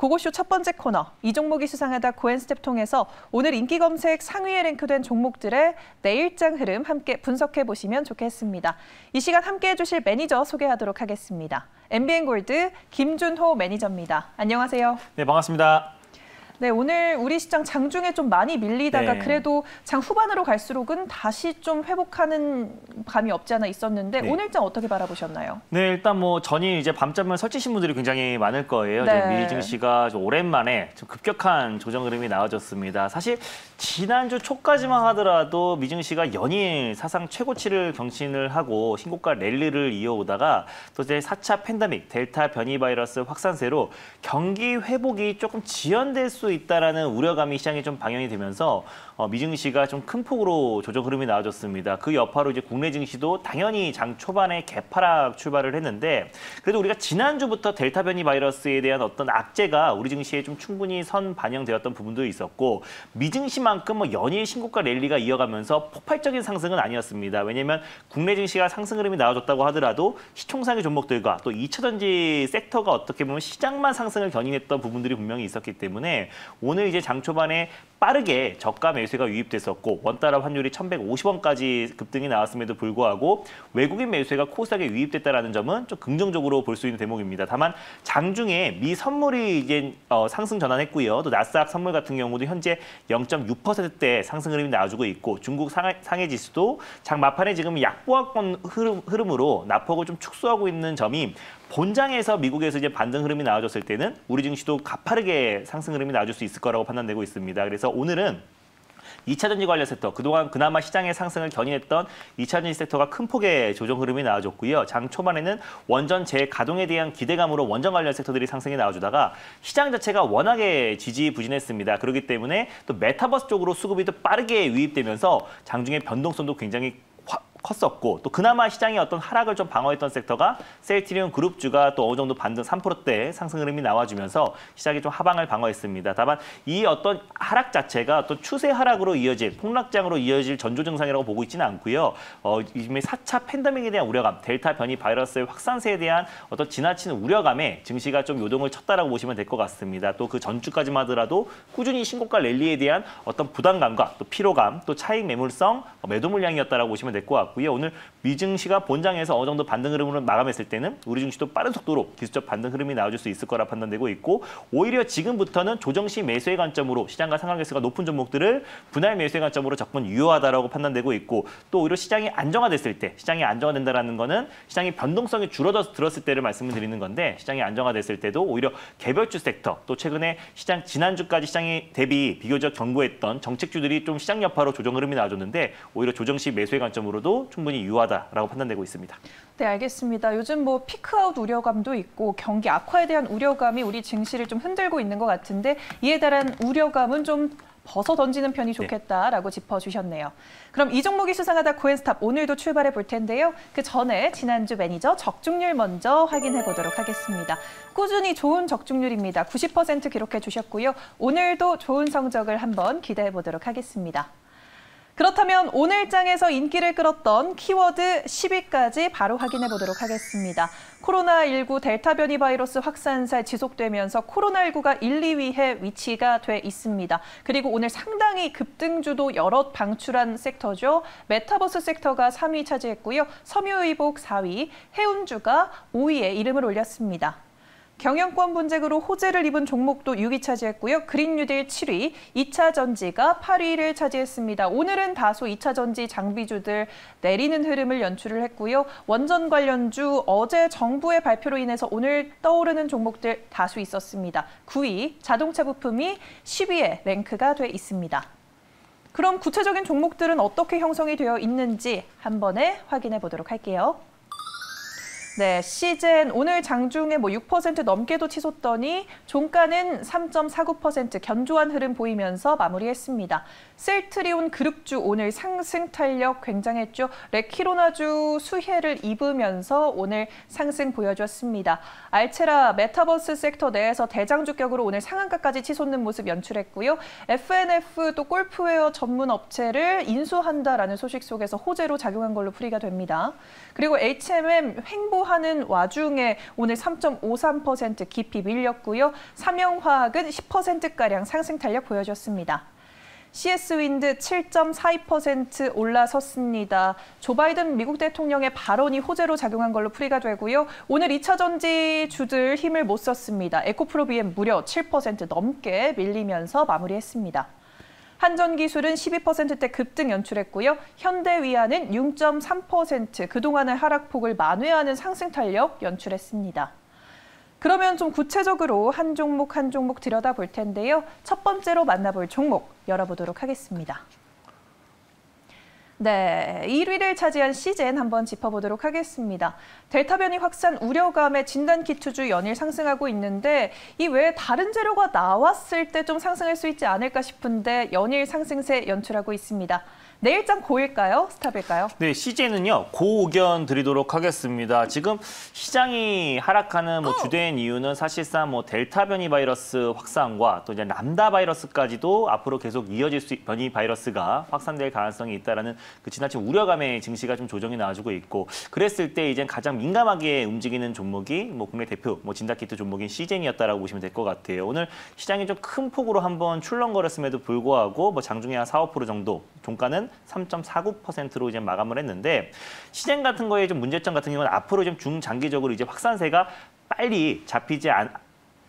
고고쇼 첫 번째 코너, 이 종목이 수상하다 코엔스텝 통해서 오늘 인기 검색 상위에 랭크된 종목들의 내일장 흐름 함께 분석해 보시면 좋겠습니다. 이 시간 함께 해주실 매니저 소개하도록 하겠습니다. MBN골드 김준호 매니저입니다. 안녕하세요. 네, 반갑습니다. 네, 오늘 우리 시장 장중에 좀 많이 밀리다가 그래도 장 후반으로 갈수록은 다시 좀 회복하는 감이 없지 않아 있었는데 오늘장 어떻게 바라보셨나요? 네, 일단 뭐 전일 이제 밤잠을 설치신 분들이 굉장히 많을 거예요. 미리 증시가 좀 오랜만에 좀 급격한 조정 흐름이 나와줬습니다. 사실 지난주 초까지만 하더라도 미증시가 연일 사상 최고치를 경신을 하고 신고가 랠리를 이어오다가 또 이제 4차 팬데믹 델타 변이 바이러스 확산세로 경기 회복이 조금 지연될 수 있다라는 우려감이 시장에 좀 방영이 되면서 미증시가 좀 큰 폭으로 조정 흐름이 나와줬습니다. 그 여파로 이제 국내 증시도 당연히 장 초반에 개파락 출발을 했는데 그래도 우리가 지난주부터 델타 변이 바이러스에 대한 어떤 악재가 우리 증시에 좀 충분히 선 반영되었던 부분도 있었고 미증시만큼 뭐 연일 신고가 랠리가 이어가면서 폭발적인 상승은 아니었습니다. 왜냐하면 국내 증시가 상승 흐름이 나와줬다고 하더라도 시총상의 종목들과 또 2차전지 섹터가 어떻게 보면 시장만 상승을 견인했던 부분들이 분명히 있었기 때문에 오늘 이제 장 초반에 빠르게 저가 매수가 유입됐었고 원달러 환율이 1,150원까지 급등이 나왔음에도 불구하고 외국인 매수가 코스닥에 유입됐다라는 점은 좀 긍정적으로 볼 수 있는 대목입니다. 다만 장중에 미 선물이 이제 상승 전환했고요. 또 나스닥 선물 같은 경우도 현재 0.6%대 상승 흐름이 나와주고 있고 중국 상해 지수도 장 막판에 지금 약보합권 흐름으로 낙폭을 좀 축소하고 있는 점이 본장에서 미국에서 이제 반등 흐름이 나와줬을 때는 우리 증시도 가파르게 상승 흐름이 나와줄 수 있을 거라고 판단되고 있습니다. 그래서 오늘은 2차전지 관련 섹터, 그동안 그나마 시장의 상승을 견인했던 2차전지 섹터가 큰 폭의 조정 흐름이 나와줬고요. 장 초반에는 원전 재가동에 대한 기대감으로 원전 관련 섹터들이 상승이 나와주다가 시장 자체가 워낙에 지지부진했습니다. 그렇기 때문에 또 메타버스 쪽으로 수급이 더 빠르게 유입되면서 장중의 변동성도 굉장히 컸었고 또 그나마 시장의 어떤 하락을 좀 방어했던 섹터가 셀트리온 그룹주가 또 어느 정도 반등 3%대 상승 흐름이 나와주면서 시장이 좀 하방을 방어했습니다. 다만 이 어떤 하락 자체가 어떤 추세 하락으로 이어질 폭락장으로 이어질 전조 증상이라고 보고 있지는 않고요. 이미 4차 팬데믹에 대한 우려감, 델타 변이 바이러스의 확산세에 대한 어떤 지나친 우려감에 증시가 좀 요동을 쳤다라고 보시면 될 것 같습니다. 또 그 전주까지만 하더라도 꾸준히 신고가 랠리에 대한 어떤 부담감과 또 피로감, 또 차익 매물성 매도 물량이었다라고 보시면 될 것 같고요. 오늘 미증시가 본장에서 어느 정도 반등 흐름으로 마감했을 때는 우리 증시도 빠른 속도로 기술적 반등 흐름이 나와줄 수 있을 거라 판단되고 있고 오히려 지금부터는 조정시 매수의 관점으로 시장과 상관계수가 높은 종목들을 분할 매수의 관점으로 접근 유효하다라고 판단되고 있고 또 오히려 시장이 안정화됐을 때 시장이 안정화된다라는 거는 시장의 변동성이 줄어들었을 때를 말씀을 드리는 건데 시장이 안정화됐을 때도 오히려 개별주 섹터 또 최근에 시장 지난주까지 시장이 대비 비교적 견고했던 정책주들이 좀 시장 여파로 조정 흐름이 나와줬는데 오히려 조정시 매수의 관점으로도 충분히 유효하다라고 판단되고 있습니다. 네, 알겠습니다. 요즘 뭐 피크아웃 우려감도 있고 경기 악화에 대한 우려감이 우리 증시를 좀 흔들고 있는 것 같은데 이에 대한 우려감은 좀 벗어 던지는 편이 좋겠다라고 짚어주셨네요. 그럼 이 종목이 수상하다 코엔스탑 오늘도 출발해 볼 텐데요. 그 전에 지난주 매니저 적중률 먼저 확인해 보도록 하겠습니다. 꾸준히 좋은 적중률입니다. 90% 기록해 주셨고요. 오늘도 좋은 성적을 한번 기대해 보도록 하겠습니다. 그렇다면 오늘 장에서 인기를 끌었던 키워드 10위까지 바로 확인해 보도록 하겠습니다. 코로나19 델타 변이 바이러스 확산세 지속되면서 코로나19가 1, 2위에 위치가 돼 있습니다. 그리고 오늘 상당히 급등주도 여럿 방출한 섹터죠. 메타버스 섹터가 3위 차지했고요. 섬유의복 4위, 해운주가 5위에 이름을 올렸습니다. 경영권 분쟁으로 호재를 입은 종목도 6위 차지했고요. 그린뉴딜 7위, 2차 전지가 8위를 차지했습니다. 오늘은 다소 2차 전지 장비주들 내리는 흐름을 연출을 했고요. 원전 관련주 어제 정부의 발표로 인해서 오늘 떠오르는 종목들 다수 있었습니다. 9위, 자동차 부품이 10위에 랭크가 돼 있습니다. 그럼 구체적인 종목들은 어떻게 형성이 되어 있는지 한 번에 확인해 보도록 할게요. 네, 시젠 오늘 장중에 6% 넘게도 치솟더니 종가는 3.49% 견조한 흐름 보이면서 마무리했습니다. 셀트리온 그룹주 오늘 상승 탄력 굉장했죠. 레키로나주 수혜를 입으면서 오늘 상승 보여줬습니다. 알체라 메타버스 섹터 내에서 대장주격으로 오늘 상한가까지 치솟는 모습 연출했고요. FNF 또 골프웨어 전문 업체를 인수한다라는 소식 속에서 호재로 작용한 걸로 풀이가 됩니다. 그리고 HMM 횡보 회수하는 와중에 오늘 3.53% 깊이 밀렸고요. 삼영화학은 10%가량 상승 탄력 보여줬습니다. CS윈드 7.42% 올라섰습니다. 조 바이든 미국 대통령의 발언이 호재로 작용한 걸로 풀이가 되고요. 오늘 2차 전지 주들 힘을 못 썼습니다. 에코프로 BM 무려 7% 넘게 밀리면서 마무리했습니다. 한전기술은 12%대 급등 연출했고요. 현대위아는 6.3% 그동안의 하락폭을 만회하는 상승 탄력 연출했습니다. 그러면 좀 구체적으로 한 종목 한 종목 들여다볼 텐데요. 첫 번째로 만나볼 종목 열어보도록 하겠습니다. 네, 1위를 차지한 시젠 한번 짚어보도록 하겠습니다. 델타 변이 확산 우려감에 진단키트주 연일 상승하고 있는데 이 외에 다른 재료가 나왔을 때 좀 상승할 수 있지 않을까 싶은데 연일 상승세 연출하고 있습니다. 내일장 고일까요? 스탑일까요? 네, CJ는요. 고 의견 드리도록 하겠습니다. 지금 시장이 하락하는 주된 이유는 사실상 델타 변이 바이러스 확산과 또 이제 람다 바이러스까지도 앞으로 계속 이어질 변이 바이러스가 확산될 가능성이 있다라는 그 지나친 우려감의 증시가 좀 조정이 나와주고 있고, 그랬을 때 이제 가장 민감하게 움직이는 종목이 국내 대표 진단키트 종목인 CJ이었다라고 보시면 될 것 같아요. 오늘 시장이 좀 큰 폭으로 한번 출렁거렸음에도 불구하고 장중에 한 4~5% 정도, 종가는 3.49%로 이제 마감을 했는데, 시젠 같은 거에 좀 문제점 같은 경우는 앞으로 좀 중장기적으로 이제 확산세가 빨리 잡히지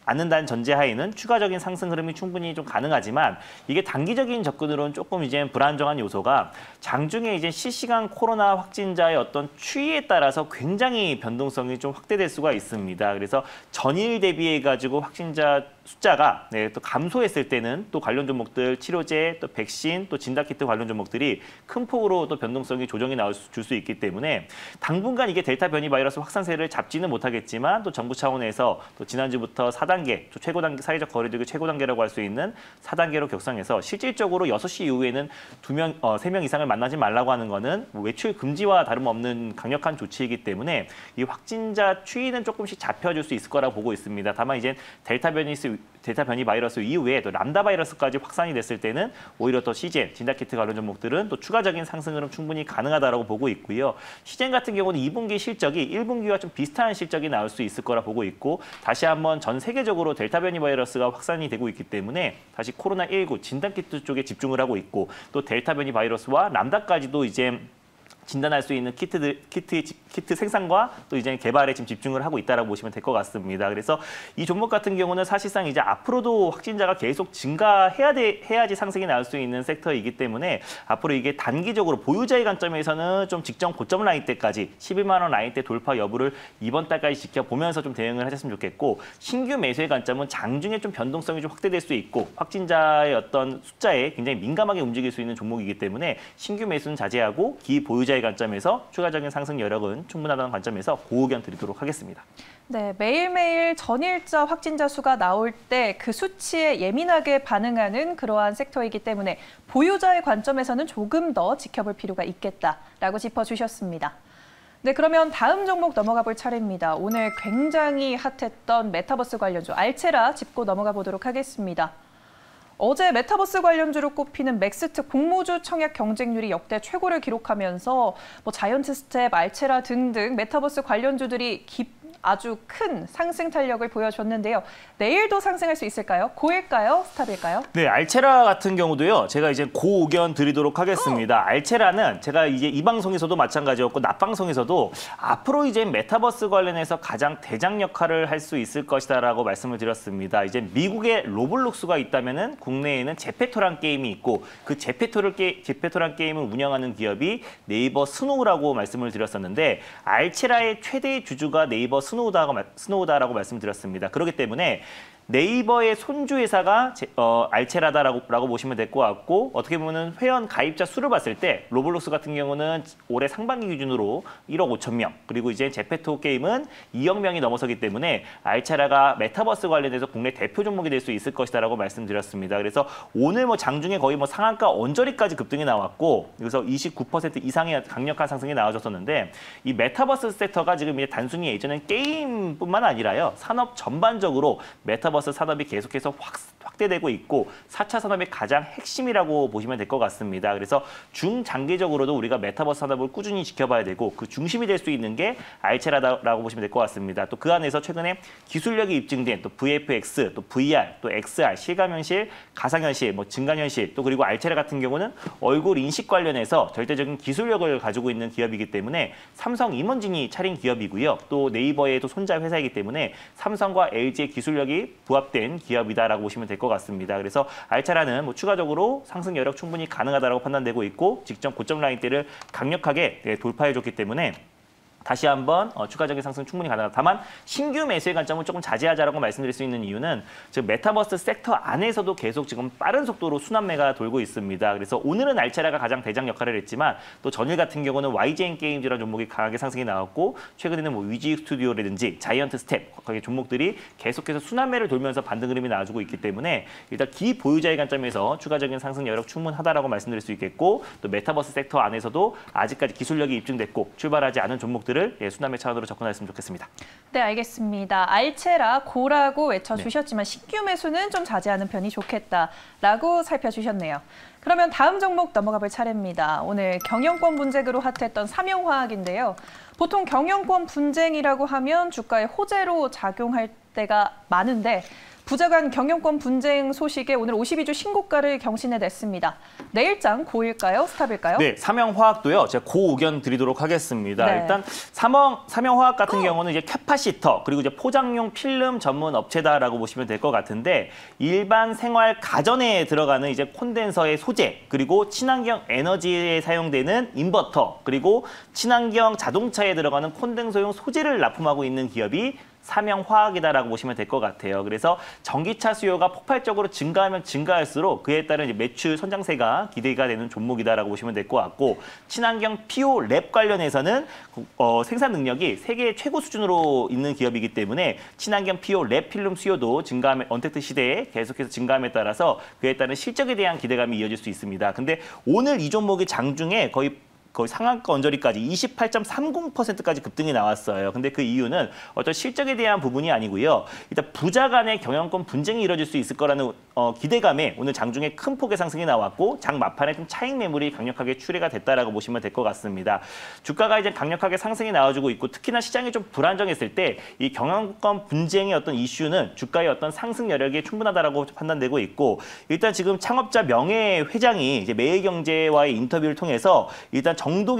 않는다는 전제하에는 추가적인 상승 흐름이 충분히 좀 가능하지만, 이게 단기적인 접근으로는 조금 이제 불안정한 요소가 장중에 이제 실시간 코로나 확진자의 어떤 추이에 따라서 굉장히 변동성이 좀 확대될 수가 있습니다. 그래서 전일 대비해 가지고 확진자 숫자가 또 감소했을 때는 또 관련 종목들, 치료제, 또 백신, 또 진단키트 관련 종목들이 큰 폭으로 또 변동성이 조정이 줄 수 있기 때문에 당분간 이게 델타 변이 바이러스 확산세를 잡지는 못하겠지만, 또 정부 차원에서 또 지난주부터 4단계, 또 최고 단계, 사회적 거리두기 최고 단계라고 할 수 있는 4단계로 격상해서 실질적으로 6시 이후에는 3명 이상을 만나지 말라고 하는 거는 외출 금지와 다름없는 강력한 조치이기 때문에 이 확진자 추이는 조금씩 잡혀줄 수 있을 거라고 보고 있습니다. 다만 이제 델타 변이 바이러스 이후에 또 람다 바이러스까지 확산이 됐을 때는 오히려 더 시젠, 진단키트 관련 종목들은 또 추가적인 상승은 충분히 가능하다고 보고 있고요. 시젠 같은 경우는 2분기 실적이 1분기와 좀 비슷한 실적이 나올 수 있을 거라 보고 있고, 다시 한번 전 세계적으로 델타 변이 바이러스가 확산이 되고 있기 때문에 다시 코로나19 진단키트 쪽에 집중을 하고 있고, 또 델타 변이 바이러스와 람다까지도 이제 진단할 수 있는 키트 생산과 또 이제 개발에 지금 집중을 하고 있다라고 보시면 될 것 같습니다. 그래서 이 종목 같은 경우는 사실상 이제 앞으로도 확진자가 계속 해야지 상승이 나올 수 있는 섹터이기 때문에 앞으로 이게 단기적으로 보유자의 관점에서는 좀 직전 고점 라인 때까지 11만 원 라인 때 돌파 여부를 이번 달까지 지켜보면서 좀 대응을 하셨으면 좋겠고, 신규 매수의 관점은 장중에 좀 변동성이 좀 확대될 수 있고 확진자의 어떤 숫자에 굉장히 민감하게 움직일 수 있는 종목이기 때문에 신규 매수는 자제하고 기보유자의 관점에서 추가적인 상승 여력은 충분하다는 관점에서 고의견 드리도록 하겠습니다. 네, 매일매일 전일자 확진자 수가 나올 때 그 수치에 예민하게 반응하는 그러한 섹터이기 때문에 보유자의 관점에서는 조금 더 지켜볼 필요가 있겠다라고 짚어주셨습니다. 네, 그러면 다음 종목 넘어가 볼 차례입니다. 오늘 굉장히 핫했던 메타버스 관련주 알체라 짚고 넘어가 보도록 하겠습니다. 어제 메타버스 관련주로 꼽히는 맥스트 공모주 청약 경쟁률이 역대 최고를 기록하면서 자이언트 스텝, 알체라 등등 메타버스 관련주들이 아주 큰 상승 탄력을 보여줬는데요. 내일도 상승할 수 있을까요? 고일까요? 스탑일까요? 네, 알체라 같은 경우도요. 제가 이제 고 의견 드리도록 하겠습니다. 알체라는 제가 이제 이 방송에서도 마찬가지였고 낮 방송에서도 앞으로 이제 메타버스 관련해서 가장 대장 역할을 할 수 있을 것이다라고 말씀을 드렸습니다. 이제 미국의 로블록스가 있다면은 국내에는 제페토란 게임이 있고, 그 제페토란 게임을 운영하는 기업이 네이버 스노우라고 말씀을 드렸었는데, 알체라의 최대 주주가 네이버 스노우다라고 말씀드렸습니다. 그렇기 때문에 네이버의 손주 회사가 알체라다라고 보시면 될 것 같고, 어떻게 보면 회원 가입자 수를 봤을 때 로블록스 같은 경우는 올해 상반기 기준으로 1억 5천 명, 그리고 이제 제페토 게임은 2억 명이 넘어서기 때문에 알체라가 메타버스 관련해서 국내 대표 종목이 될 수 있을 것이다라고 말씀드렸습니다. 그래서 오늘 장중에 거의 상한가 언저리까지 급등이 나왔고, 그래서 29% 이상의 강력한 상승이 나와줬었는데, 이 메타버스 섹터가 지금 이제 단순히 예전엔 게임뿐만 아니라요, 산업 전반적으로 메타버스 메타버스 산업이 계속해서 확대되고 있고 4차 산업의 가장 핵심이라고 보시면 될 것 같습니다. 그래서 중장기적으로도 우리가 메타버스 산업을 꾸준히 지켜봐야 되고 그 중심이 될 수 있는 게 알체라고 보시면 될 것 같습니다. 또 그 안에서 최근에 기술력이 입증된 또 VFX, 또 VR, 또 XR, 실감현실, 가상현실, 뭐 증강현실, 또 그리고 알체라 같은 경우는 얼굴 인식 관련해서 절대적인 기술력을 가지고 있는 기업이기 때문에 삼성 임원진이 차린 기업이고요. 또 네이버의 또 손자 회사이기 때문에 삼성과 LG의 기술력이 부합된 기업이다라고 보시면 될 것 같습니다. 그래서 알체라는 뭐 추가적으로 상승 여력 충분히 가능하다고 판단되고 있고 직전 고점 라인대를 강력하게 돌파해줬기 때문에 다시 한번 추가적인 상승 충분히 가능하다. 다만 신규 매수의 관점은 조금 자제하자라고 말씀드릴 수 있는 이유는 지금 메타버스 섹터 안에서도 계속 지금 빠른 속도로 순환매가 돌고 있습니다. 그래서 오늘은 알체라가 가장 대장 역할을 했지만 또 전일 같은 경우는 YGN 게임즈라는 종목이 강하게 상승이 나왔고 최근에는 뭐 위지 스튜디오라든지 자이언트 스텝 거기 종목들이 계속해서 순환매를 돌면서 반등 흐름이 나와주고 있기 때문에 일단 기보유자의 관점에서 추가적인 상승 여력 충분하다라고 말씀드릴 수 있겠고 또 메타버스 섹터 안에서도 아직까지 기술력이 입증됐고 출발하지 않은 종목들 순환매 차원으로 접근했으면 좋겠습니다. 네, 알겠습니다. 알체라 고라고 외쳐주셨지만 신규 매수는 좀 자제하는 편이 좋겠다라고 살펴주셨네요. 그러면 다음 종목 넘어가 볼 차례입니다. 오늘 경영권 분쟁으로 핫했던 삼영화학인데요. 보통 경영권 분쟁이라고 하면 주가에 호재로 작용할 때가 많은데 부자 간 경영권 분쟁 소식에 오늘 52주 신고가를 경신해냈습니다. 내일장 고일까요? 스탑일까요? 네, 삼영화학도요. 제가 고 의견 드리도록 하겠습니다. 네. 일단 삼영화학 같은 경우는 이제 캐파시터 그리고 이제 포장용 필름 전문 업체다라고 보시면 될 것 같은데 일반 생활 가전에 들어가는 이제 콘덴서의 소재 그리고 친환경 에너지에 사용되는 인버터 그리고 친환경 자동차에 들어가는 콘덴서용 소재를 납품하고 있는 기업이 삼영화학이다라고 보시면 될 것 같아요. 그래서 전기차 수요가 폭발적으로 증가하면 증가할수록 그에 따른 이제 매출 선장세가 기대가 되는 종목이다라고 보시면 될 것 같고 친환경 PO 랩 관련해서는 생산 능력이 세계 최고 수준으로 있는 기업이기 때문에 친환경 PO 랩 필름 수요도 증가함에 언택트 시대에 계속해서 증가함에 따라서 그에 따른 실적에 대한 기대감이 이어질 수 있습니다. 근데 오늘 이 종목이 장중에 거의 상한가 언저리까지 28.30%까지 급등이 나왔어요. 근데 그 이유는 어떤 실적에 대한 부분이 아니고요. 일단 부자 간의 경영권 분쟁이 이뤄질 수 있을 거라는 기대감에 오늘 장중에 큰 폭의 상승이 나왔고 장 막판에 좀 차익 매물이 강력하게 출회가 됐다라고 보시면 될 것 같습니다. 주가가 이제 강력하게 상승이 나와주고 있고 특히나 시장이 좀 불안정했을 때 이 경영권 분쟁의 어떤 이슈는 주가의 어떤 상승 여력이 충분하다라고 판단되고 있고 일단 지금 창업자 명예 회장이 이제 매일경제와의 인터뷰를 통해서 일단 정도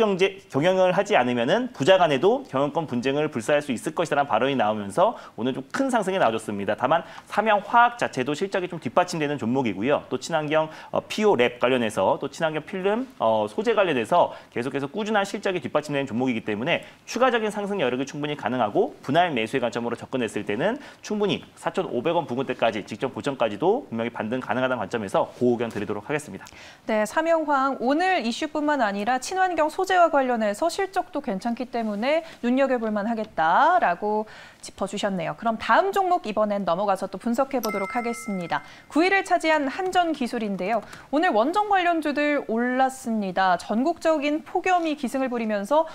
경영을 하지 않으면은 부자 간에도 경영권 분쟁을 불사할 수 있을 것이라는 발언이 나오면서 오늘 좀 큰 상승이 나와줬습니다. 다만 삼영화학 자체도 실적이 좀 뒷받침되는 종목이고요. 또 친환경 PO 랩 관련해서 또 친환경 필름 소재 관련해서 계속해서 꾸준한 실적이 뒷받침되는 종목이기 때문에 추가적인 상승 여력이 충분히 가능하고 분할 매수의 관점으로 접근했을 때는 충분히 4,500원 부근대까지 직전 고점까지도 분명히 반등 가능하다는 관점에서 고 의견 드리도록 하겠습니다. 네, 삼영화학 오늘 이슈뿐만 아니라 친환경 소재와 관련해서 실적도 괜찮기 때문에 눈여겨볼 만하겠다라고 짚어주셨네요. 그럼 다음 종목 이번엔 넘어가서 또 분석해 보도록 하겠습니다. 9위를 차지한 한전기술인데요. 오늘 원전 관련주들 올랐습니다. 전국적인 폭염이 기승을 부리면서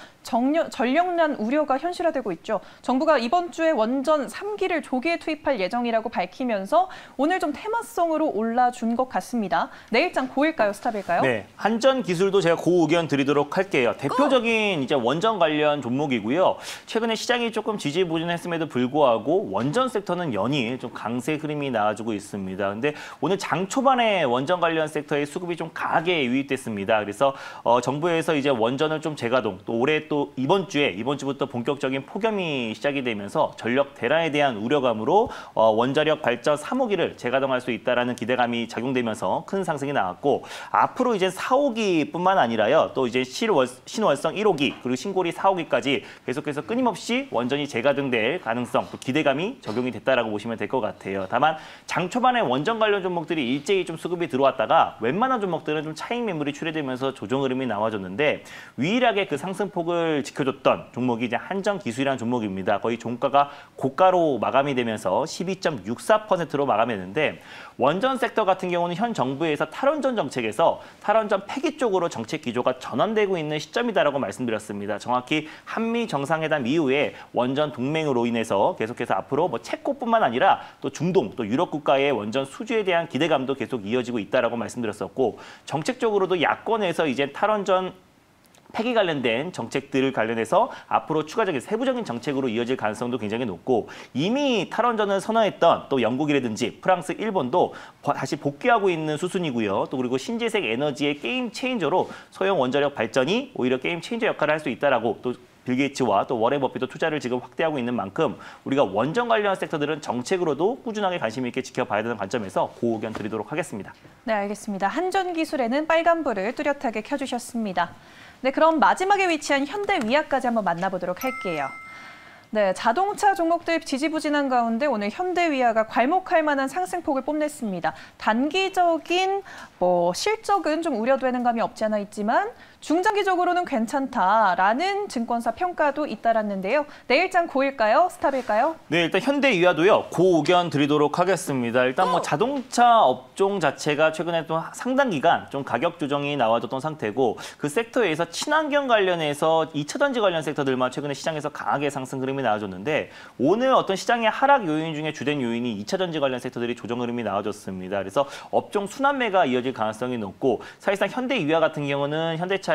전력난 우려가 현실화되고 있죠. 정부가 이번 주에 원전 3기를 조기에 투입할 예정이라고 밝히면서 오늘 좀 테마성으로 올라준 것 같습니다. 내일장 고일까요? 스탑일까요? 네, 한전기술도 제가 고 의견 드리도록 할게요. 대표적인 이제 원전 관련 종목이고요. 최근에 시장이 조금 지지부진했음에도 불구하고 원전 섹터는 연일 좀 강세 흐름이 나와주고 있습니다. 근데 오늘 장 초반에 원전 관련 섹터의 수급이 좀 강하게 유입됐습니다. 그래서 정부에서 이제 원전을 좀 재가동, 또 올해 또 이번 주부터 본격적인 폭염이 시작이 되면서 전력 대란에 대한 우려감으로 원자력 발전 3호기를 재가동할 수 있다라는 기대감이 작용되면서 큰 상승이 나왔고 앞으로 이제 4호기뿐만 아니라요. 또 이제 신월성 1호기 그리고 신고리 4호기까지 계속해서 끊임없이 원전이 재가동될 가능성, 또 기대감이 적용이 됐다라고 보시면 될 것 같아요. 다만 장 초반에 원전 원전 관련 종목들이 일제히 좀 수급이 들어왔다가 웬만한 종목들은 좀 차익 매물이 출회되면서 조정 흐름이 나와줬는데 유일하게 그 상승폭을 지켜줬던 종목이 이제 한전기술이라는 종목입니다. 거의 종가가 고가로 마감이 되면서 12.64%로 마감했는데 원전 섹터 같은 경우는 현 정부에서 탈원전 정책에서 탈원전 폐기 쪽으로 정책 기조가 전환되고 있는 시점이다라고 말씀드렸습니다. 정확히 한미 정상회담 이후에 원전 동맹으로 인해서 계속해서 앞으로 뭐 체코뿐만 아니라 또 중동, 또 유럽 국가의 원전 수주에 대한 기대감도 계속 이어지고 있다라고 말씀드렸었고 정책적으로도 야권에서 이제 탈원전 폐기 관련된 정책들을 관련해서 앞으로 추가적인 세부적인 정책으로 이어질 가능성도 굉장히 높고 이미 탈원전을 선언했던 또 영국이라든지 프랑스, 일본도 다시 복귀하고 있는 수순이고요. 또 그리고 신재생 에너지의 게임 체인저로 소형 원자력 발전이 오히려 게임 체인저 역할을 할 수 있다라고 또 빌 게이츠와 또 워렌 버핏도 투자를 지금 확대하고 있는 만큼 우리가 원전 관련 섹터들은 정책으로도 꾸준하게 관심 있게 지켜봐야 되는 관점에서 고 의견 드리도록 하겠습니다. 네, 알겠습니다. 한전기술에는 빨간불을 뚜렷하게 켜주셨습니다. 네, 그럼 마지막에 위치한 현대위아까지 한번 만나보도록 할게요. 네, 자동차 종목들 지지부진한 가운데 오늘 현대위아가 괄목할 만한 상승폭을 뽐냈습니다. 단기적인 실적은 좀 우려되는 감이 없지 않아 있지만 중장기적으로는 괜찮다라는 증권사 평가도 잇따랐는데요. 내일장 고일까요? 스탑일까요? 네, 일단 현대위아도요. 고 의견 드리도록 하겠습니다. 일단 뭐 자동차 업종 자체가 최근에 또 상당 기간 좀 가격 조정이 나와줬던 상태고 그 섹터에서 친환경 관련해서 2차 전지 관련 섹터들만 최근에 시장에서 강하게 상승 흐름이 나와줬는데 오늘 어떤 시장의 하락 요인 중에 주된 요인이 2차 전지 관련 섹터들이 조정 흐름이 나와줬습니다. 그래서 업종 순환매가 이어질 가능성이 높고 사실상 현대위아 같은 경우는 현대차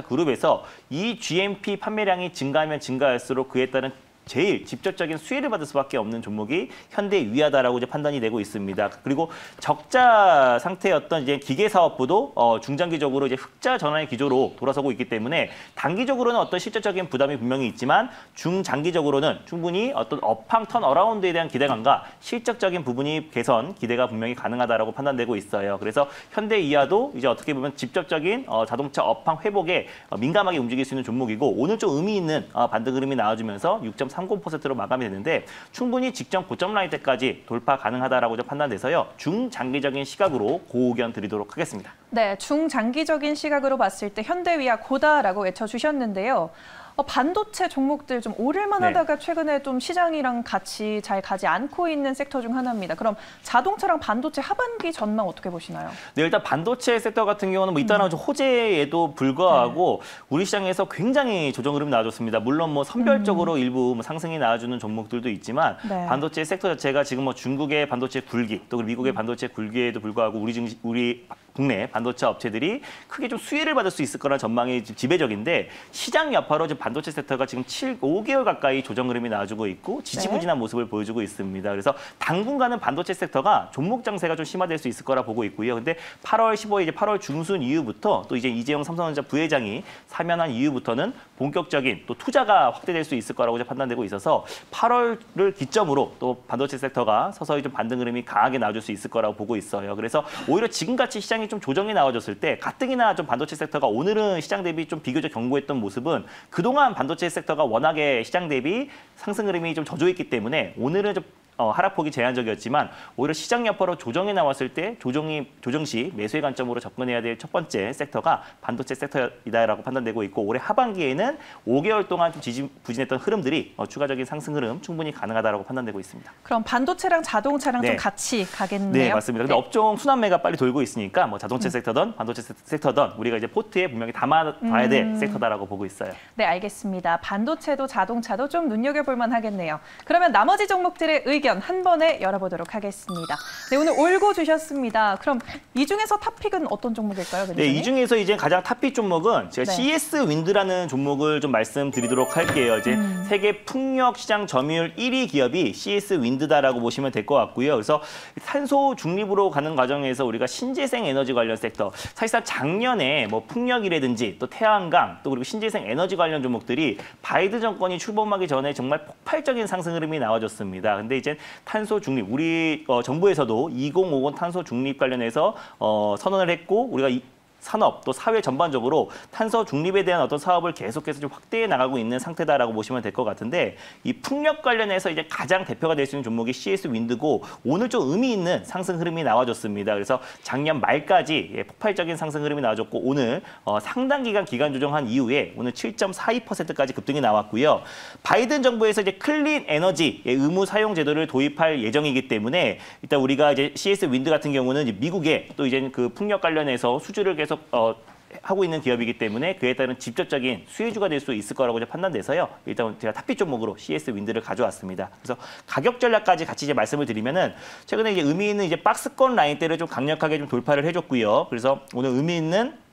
그룹에서 이 GMP 판매량이 증가하면 증가할수록 그에 따른 제일 직접적인 수혜를 받을 수밖에 없는 종목이 현대위아다라고 이제 판단이 되고 있습니다. 그리고 적자 상태였던 이제 기계 사업부도 중장기적으로 이제 흑자 전환의 기조로 돌아서고 있기 때문에 단기적으로는 어떤 실질적인 부담이 분명히 있지만 중장기적으로는 충분히 어떤 업황 턴 어라운드에 대한 기대감과 실적적인 부분이 개선 기대가 분명히 가능하다라고 판단되고 있어요. 그래서 현대위아도 이제 어떻게 보면 직접적인 자동차 업황 회복에 민감하게 움직일 수 있는 종목이고 오늘 좀 의미 있는 반등 흐름이 나와주면서 6.30%로 마감이 됐는데 충분히 직전 고점 라인 때까지 돌파 가능하다라고 판단돼서요. 중장기적인 시각으로 고 의견 드리도록 하겠습니다. 네, 중장기적인 시각으로 봤을 때 현대위아 고다라고 외쳐주셨는데요. 반도체 종목들 좀 오를만 하다가 최근에 좀 시장이랑 같이 잘 가지 않고 있는 섹터 중 하나입니다. 그럼 자동차랑 반도체 하반기 전망 어떻게 보시나요? 네, 일단 반도체 섹터 같은 경우는 뭐 이따나 좀 호재에도 불구하고 우리 시장에서 굉장히 조정 흐름이 나와줬습니다. 물론 뭐 선별적으로 일부 뭐 상승이 나와주는 종목들도 있지만 반도체 섹터 자체가 지금 뭐 중국의 반도체 굴기 또 미국의 반도체 굴기에도 불구하고 우리 국내 반도체 업체들이 크게 좀 수혜를 받을 수 있을 거라는 전망이 지배적인데 시장 여파로 반도체 섹터가 지금 5개월 가까이 조정 흐름이 나와주고 있고 지지부진한 모습을 보여주고 있습니다. 그래서 당분간은 반도체 섹터가 종목 장세가 좀 심화될 수 있을 거라 보고 있고요. 근데 8월 15일 이제 8월 중순 이후부터 또 이제 이재용 삼성전자 부회장이 사면한 이후부터는 본격적인 또 투자가 확대될 수 있을 거라고 판단되고 있어서 8월을 기점으로 또 반도체 섹터가 서서히 좀 반등 흐름이 강하게 나와줄 수 있을 거라고 보고 있어요. 그래서 오히려 지금같이 시장이 좀 조정이 나와줬을 때 가뜩이나 좀 반도체 섹터가 오늘은 시장 대비 좀 비교적 견고했던 모습은 그동안 반도체 섹터가 워낙에 시장 대비 상승 흐름이 좀 젖어있기 때문에 오늘은 좀 하락폭이 제한적이었지만 오히려 시장 여파로 조정이 나왔을 때 조정 시 매수의 관점으로 접근해야 될 첫 번째 섹터가 반도체 섹터이다라고 판단되고 있고 올해 하반기에는 5개월 동안 좀 지지부진했던 흐름들이 추가적인 상승 흐름 충분히 가능하다라고 판단되고 있습니다. 그럼 반도체랑 자동차랑 좀 같이 가겠네요. 네, 맞습니다. 근데 업종 순환매가 빨리 돌고 있으니까 뭐 자동차 섹터든 반도체 섹터든 우리가 이제 포트에 분명히 담아봐야 될 섹터다라고 보고 있어요. 네, 알겠습니다. 반도체도 자동차도 좀 눈여겨볼 만하겠네요. 그러면 나머지 종목들의 의견 한 번에 열어보도록 하겠습니다. 네, 오늘 올고 주셨습니다. 그럼 이 중에서 탑픽은 어떤 종목일까요? 네, 이 중에서 이제 가장 탑픽 종목은 제가 CS 윈드라는 종목을 좀 말씀드리도록 할게요. 이제 세계 풍력 시장 점유율 1위 기업이 CS 윈드다라고 보시면 될 것 같고요. 그래서 탄소 중립으로 가는 과정에서 우리가 신재생 에너지 관련 섹터, 사실상 작년에 뭐 풍력이라든지 또 태양광 또 그리고 신재생 에너지 관련 종목들이 바이든 정권이 출범하기 전에 정말 폭발적인 상승 흐름이 나와줬습니다. 근데 이제 탄소 중립, 우리 정부에서도 2050 탄소 중립 관련해서 선언을 했고 우리가 산업 또 사회 전반적으로 탄소 중립에 대한 어떤 사업을 계속해서 좀 확대해 나가고 있는 상태다라고 보시면 될 것 같은데 이 풍력 관련해서 이제 가장 대표가 될 수 있는 종목이 CS 윈드고 오늘 좀 의미 있는 상승 흐름이 나와줬습니다. 그래서 작년 말까지 폭발적인 상승 흐름이 나와줬고 오늘 상당 기간 조정한 이후에 오늘 7.42%까지 급등이 나왔고요. 바이든 정부에서 이제 클린 에너지 의무 사용 제도를 도입할 예정이기 때문에 일단 우리가 이제 CS 윈드 같은 경우는 이제 미국에 또 이제 그 풍력 관련해서 수주를 계속 하고 있는 기업이기 때문에 그에 따른 직접적인 수혜주가 될 수 있을 거라고 이제 판단돼서요. 일단 제가 탑픽 종목으로 CS 윈드를 가져왔습니다. 그래서 가격 전략까지 같이 이제 말씀을 드리면은 최근에 이제 의미 있는 이제 박스권 라인대를 좀 강력하게 좀 돌파를 해줬고요. 그래서 오늘 의미 있는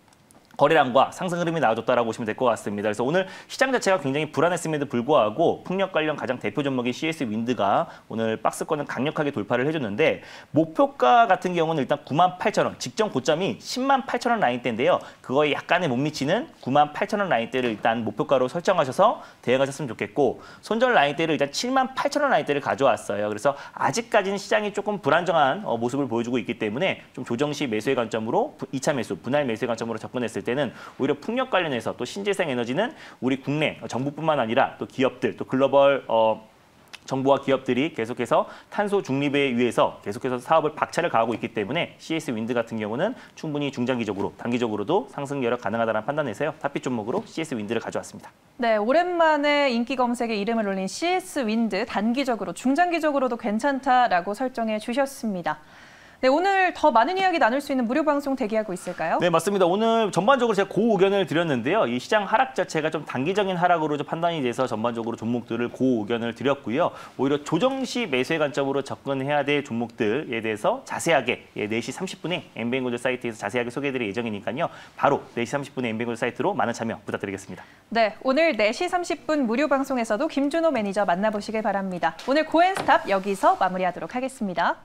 거래량과 상승 흐름이 나와줬다라고 보시면 될 것 같습니다. 그래서 오늘 시장 자체가 굉장히 불안했음에도 불구하고 풍력 관련 가장 대표 종목인 CS 윈드가 오늘 박스권을 강력하게 돌파를 해줬는데 목표가 같은 경우는 일단 98,000원, 직전 고점이 108,000원 라인대인데요. 그거에 약간의 못 미치는 98,000원 라인대를 일단 목표가로 설정하셔서 대응하셨으면 좋겠고 손절 라인대를 일단 78,000원 라인대를 가져왔어요. 그래서 아직까지는 시장이 조금 불안정한 모습을 보여주고 있기 때문에 좀 조정 시 매수의 관점으로 2차 매수, 분할 매수의 관점으로 접근했을 때는 오히려 풍력 관련해서 또 신재생 에너지는 우리 국내 정부뿐만 아니라 또 기업들, 또 글로벌 정부와 기업들이 계속해서 탄소 중립에 위해서 계속해서 사업을 박차를 가하고 있기 때문에 CS 윈드 같은 경우는 충분히 중장기적으로, 단기적으로도 상승 여력 가능하다는 판단에서요. 탑픽 종목으로 CS 윈드를 가져왔습니다. 네, 오랜만에 인기 검색에 이름을 올린 CS 윈드 단기적으로, 중장기적으로도 괜찮다라고 설정해 주셨습니다. 네, 오늘 더 많은 이야기 나눌 수 있는 무료 방송 대기하고 있을까요? 네, 맞습니다. 오늘 전반적으로 제가 고 의견을 드렸는데요. 이 시장 하락 자체가 좀 단기적인 하락으로 좀 판단이 돼서 전반적으로 종목들을 고 의견을 드렸고요. 오히려 조정 시 매수의 관점으로 접근해야 될 종목들에 대해서 자세하게 4시 30분에 엠뱅골드 사이트에서 자세하게 소개해드릴 예정이니까요. 바로 4시 30분에 엠뱅골드 사이트로 많은 참여 부탁드리겠습니다. 네, 오늘 4시 30분 무료 방송에서도 김준호 매니저 만나보시길 바랍니다. 오늘 고앤스탑 여기서 마무리하도록 하겠습니다.